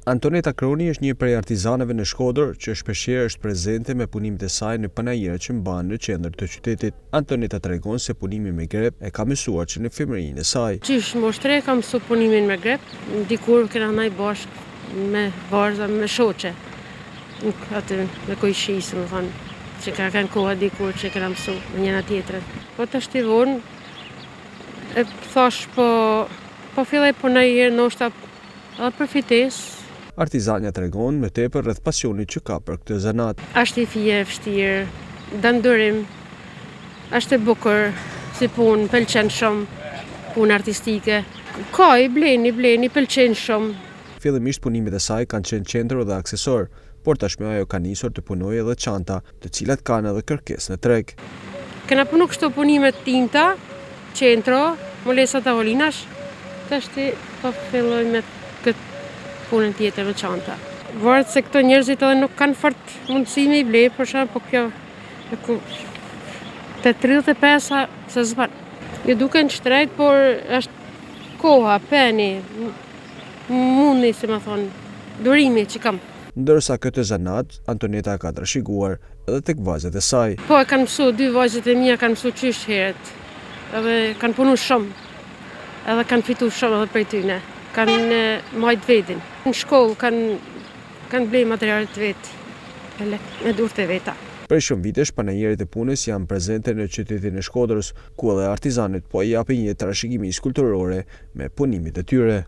Antoneta Kroni është një prej artizanëve në Shkodër që shpeshherë është prezente me punimet e saj në panajërat që mban në qendër të qytetit. Antoneta tregon se punimi me grep e ka mësuar që në femërinë e saj. Qysh moshtre kam mësu punimin me grep, dikur kena ndaj bashkë me varza, me shoqe, aty me kojshisë, më thonë, që ka kanë koha dikur që kena mësu me njëna tjetrën. Po të shtivon, e thash po fillaj punajër ndoshta edhe për fites. Artizania tregon me tepër rreth pasionit që ka për këtë zanat. Është i fije e vështirë, dan durim, është e bukur, si punë, pëlqen shumë, punë artistike. Ka i bleni, pëlqen shumë. Fillimisht punimet e saj kanë qenë qendër dhe aksesor, por tashmë ajo ka nisur të punojë edhe çanta, të cilat kanë edhe kërkesë në treg. Kena punu kështu punimet tinta, qendro, molesa tavolinash, tashti po filloj me këtë punën tjetër në çanta. Varet se këto njerëzit edhe nuk kanë fort mundësi me i ble, për shembull, po kjo te 35 se zban. Ju duken shtrejt, por është koha, peni, mundi, si më thonë, durimi që kam. Ndërsa këtë zanat, Antoneta ka trashëguar edhe tek vajzat e saj. Po e kanë mësu, 2 vajzat e mia kanë mësu qysh herët, edhe kanë punu shumë, edhe kanë fitu shumë edhe prej tyne. Kanë majt vedin. Në shkollë kanë blej materialet vetë, me durët e veta. Prej shumë vitesh, panajërat e punës janë prezente në qytetin e Shkodrës, ku edhe artizanët po i japin një trashëgimi kulturore me punimet e tyre.